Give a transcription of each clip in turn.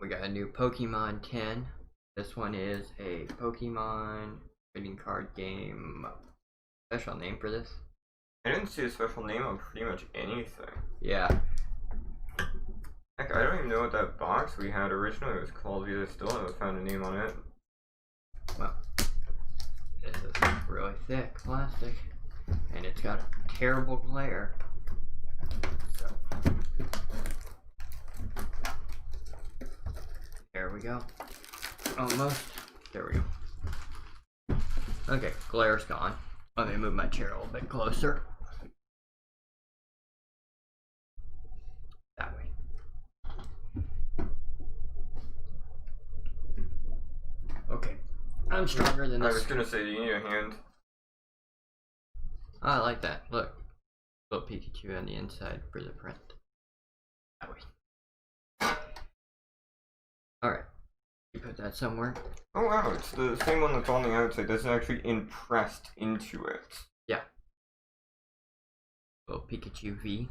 we got a new Pokemon 10. This one is a Pokemon trading card game. Special name for this? I didn't see a special name on pretty much anything. Yeah. Heck, I don't even know what that box we had originally was called either. Still haven't found a name on it. Well, this is really thick plastic, and it's got a terrible glare. So, there we go. Almost. There we go. Okay, glare's gone. Let me move my chair a little bit closer. That way. Okay. I'm stronger than this. I was gonna say, do you need a hand? Oh, I like that. Look. Little Pikachu on the inside for the print. That way. Alright. You put that somewhere. Oh wow, it's the same one that's on the outside. That's actually impressed into it. Yeah. Little Pikachu V.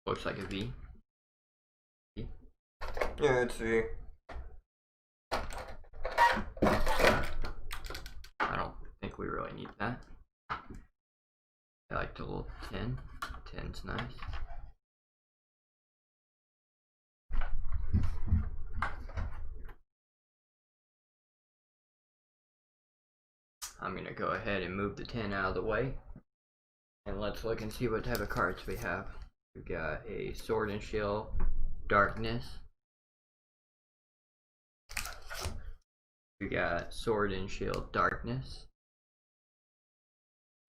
Looks like a V. V. Yeah, it's a... I don't think we really need that. I like the little tin. Tin's nice. I'm gonna go ahead and move the tin out of the way. And let's look and see what type of cards we have. We've got a Sword and Shield Darkness. We got Sword and Shield Darkness.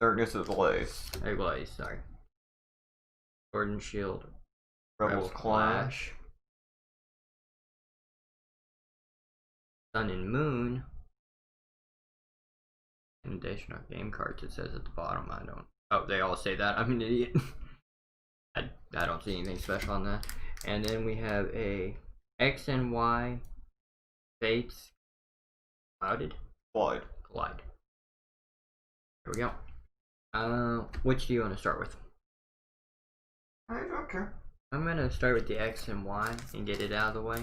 Darkness Ablaze. Ablaze, sorry. Sword and Shield Rebels Clash. Sun and Moon. In additional game cards, it says at the bottom. I don't. Oh, they all say that. I'm an idiot. I don't see anything special on that. And then we have a X and Y Fates Clouded. Collide. There we go. Which do you want to start with? I don't care. I'm gonna start with the X and Y and get it out of the way.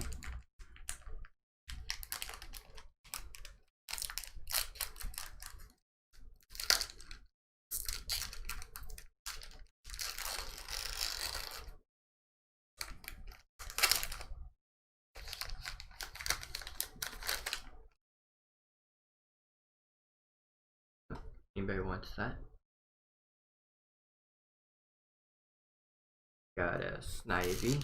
Anybody wants that? Got a Snivy.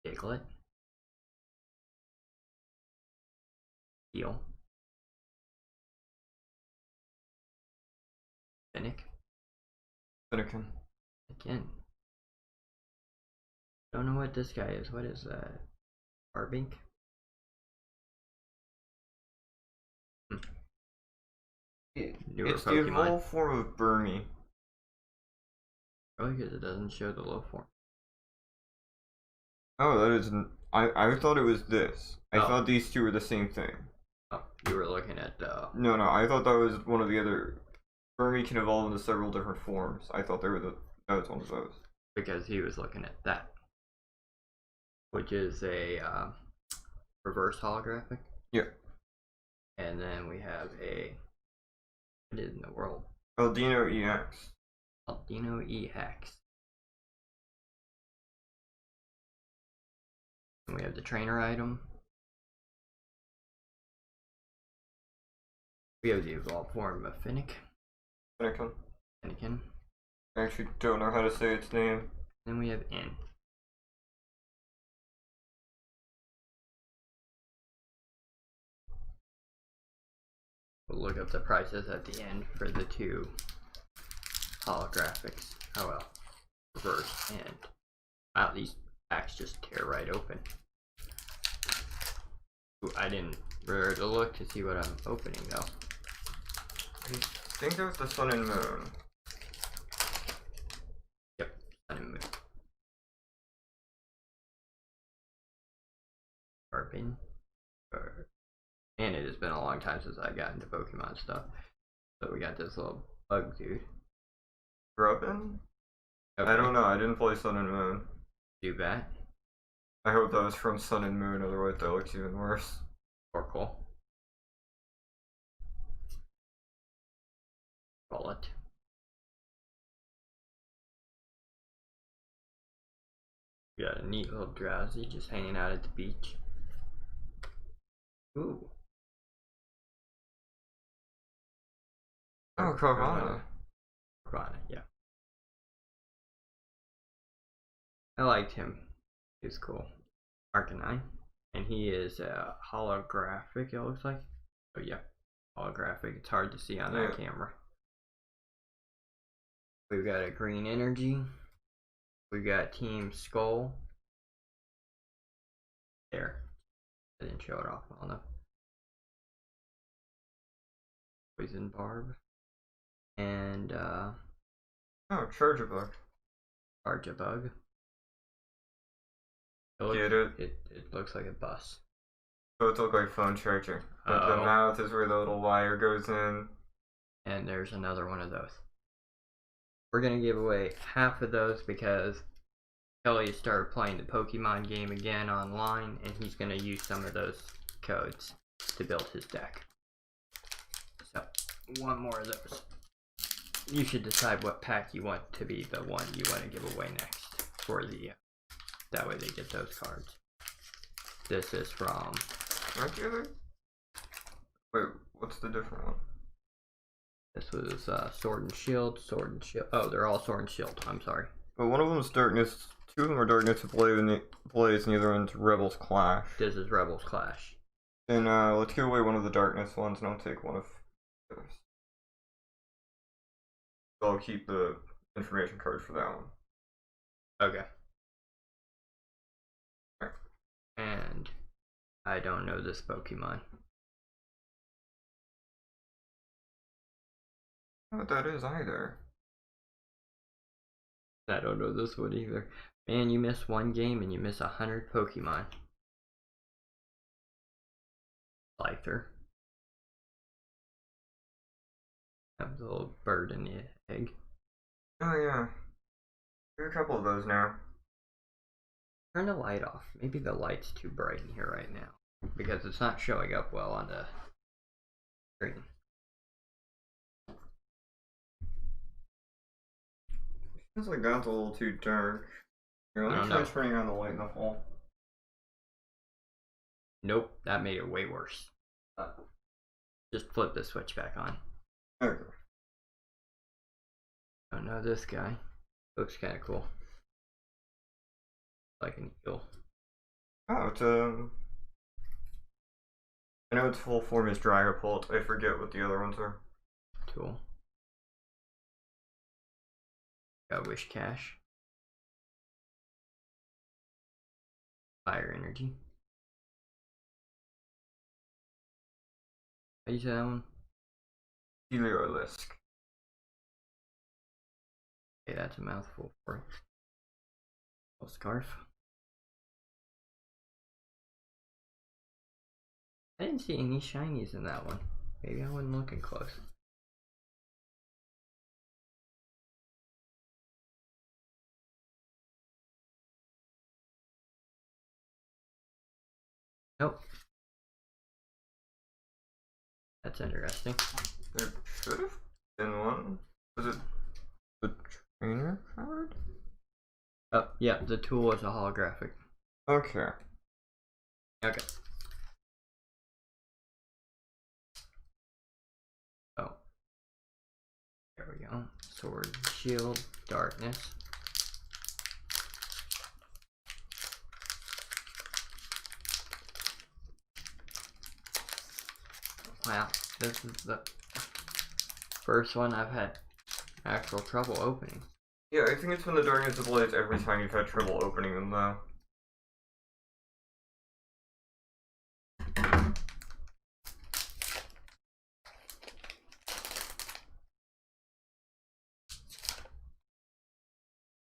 Diglett. Heal. Finnick. Finnegan. Again. Don't know what this guy is. What is that? Arbink? It's the evolved form of Burmy. Probably because it doesn't show the low form. Oh, that isn't. I thought it was this. I thought these two were the same thing. Oh, you were looking at No, I thought that was one of the other. Burmy can evolve into several different forms. I thought they were that was one of those. Because he was looking at that, which is a reverse holographic. Yeah. And then we have a. What is in the world? Aldino EX. Aldino EX. And we have the trainer item. We have the evolved form of Finnick. Finnegan. I actually don't know how to say its name. Then we have N. We'll look up the prices at the end for the two holographics. Oh well. Reverse and wow, these packs just tear right open. Ooh, I didn't remember to look to see what I'm opening though. I think that was the Sun and Moon. Yep, Sun and Moon. Carbon. And it has been a long time since I got into Pokemon stuff. So we got this little bug dude. Grubbin? Okay. I don't know. I didn't play Sun and Moon. Do that. I hope that was from Sun and Moon, otherwise that looks even worse. Oracle. Bullet. Got a neat little drowsy just hanging out at the beach. Ooh. Oh, Carvana. Carvana, yeah. I liked him. He was cool. Arcanine. And he is holographic, it looks like. Oh, yeah. Holographic. It's hard to see on that camera. We've got a green energy. We got Team Skull. There. I didn't show it off well enough. Poison Barb. And oh, Charjabug. Arjabug. Get it? It looks like a bus. So it looks like phone charger. But the mouth is where the little wire goes in. And there's another one of those. We're gonna give away half of those because Kelly started playing the Pokemon game again online, and he's gonna use some of those codes to build his deck. So, one more of those. You should decide what pack you want to be the one you want to give away next for the. That way they get those cards. This is from. Aren't you other? Wait, what's the different one? This was Sword and Shield, Sword and Shield. Oh, they're all Sword and Shield. I'm sorry. But one of them is Darkness. Two of them are Darkness to Blaze, and the other one's Rebels Clash. This is Rebels Clash. And let's give away one of the Darkness ones, and I'll take one of the others. So I'll keep the information card for that one. Okay. And I don't know this Pokemon. I don't know what that is either. I don't know this one either. Man, you miss one game and you miss 100 Pokemon. Scyther. Have the little bird in the egg. Oh yeah. There are a couple of those now. Turn the light off. Maybe the light's too bright in here right now. Because it's not showing up well on the screen. Feels like that's a little too dark. Here, let me try turning on the light in the hall. Nope, that made it way worse. Just flip the switch back on. Okay. Oh no, this guy looks kind of cool. Like an eel. Oh, it's I know its full form is Dragapult. I forget what the other ones are. Cool. Got Wish Cash. Fire Energy. How do you say that one? Heliolisk. Okay, that's a mouthful for it. Little scarf. I didn't see any shinies in that one. Maybe I wasn't looking close. Nope. That's interesting. There should have been one. Was it the trainer card? Oh, yeah, the tool is a holographic. Okay. Okay. Oh. There we go. Sword, shield, darkness. Wow, this is the first one I've had actual trouble opening. Yeah, I think it's been the Darkness of Blades every time you've had trouble opening them, though.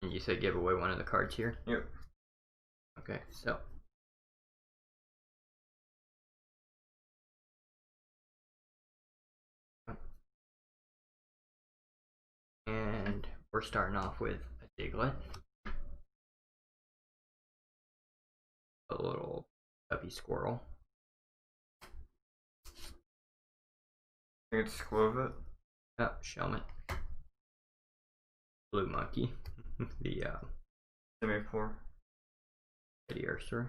And you said give away one of the cards here? Yep. Okay, so. we're starting off with a Diglett, a little puppy squirrel. I think it's Skwovet. Oh, Shelmet. Blue monkey. The Semi-4. Eddie Ursa.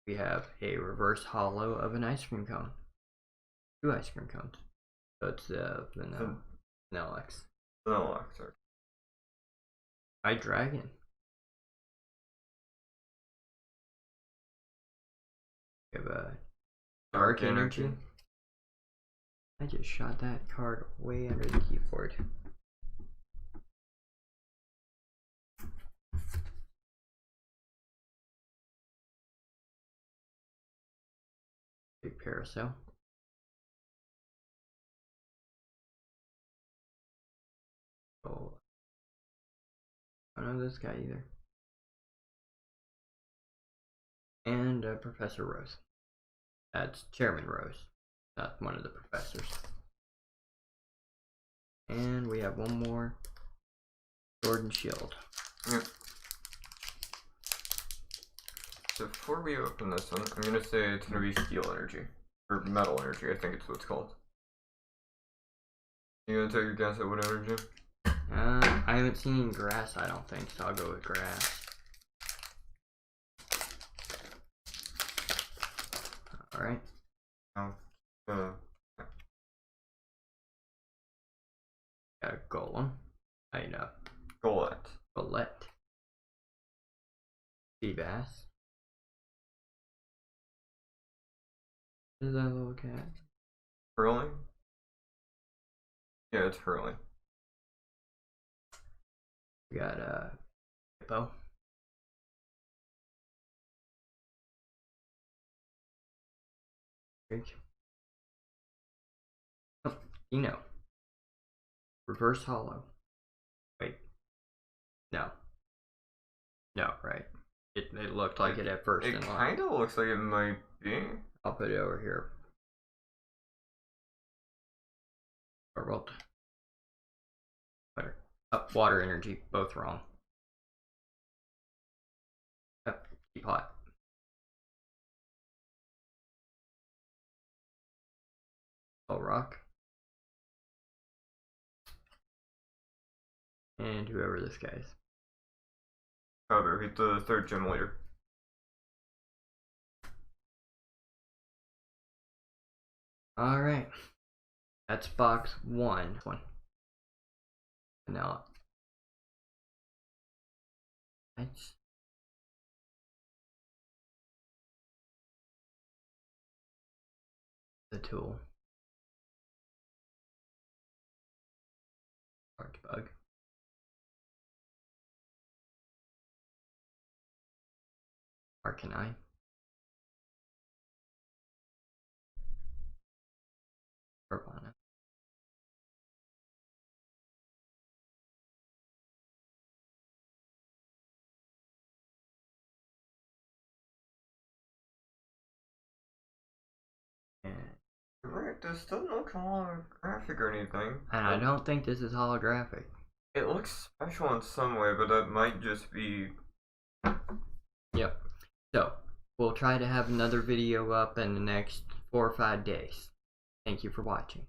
We have a reverse hollow of an ice cream cone. 2 ice cream cones. So it's Vanilla X. Vanilla X. White Dragon. We have a Dark Energy. I just shot that card way under the keyboard. Big Parasail. Oh, I don't know this guy either. And Professor Rose. That's Chairman Rose, not one of the professors. And we have one more. Sword and Shield. Yeah. So before we open this one, I'm gonna say it's gonna be Steel Energy. Or Metal Energy, I think it's what it's called. You gonna take a guess at what energy? I haven't seen grass, I don't think, so I'll go with grass. Alright. Got a Golem. I know. Golett. Seabass. Is that a little cat? Hurling? Yeah, it's Hurling. We got a Hippo. Oh, Eno. Reverse hollow. Wait. No. No, right. It looked like it at first. It kind of looks like it might be. I'll put it over here. Or water. Water energy. Both wrong. Teapot. Rock. And whoever this guy is. However, he's the 3rd gym leader. Alright. That's box 1. Now, that's the tool. Large bug. Arcanine. Urbana. And Right, this doesn't look holographic or anything. And I don't think this is holographic. It looks special in some way, but that might just be... Yep. So, we'll try to have another video up in the next 4 or 5 days. Thank you for watching.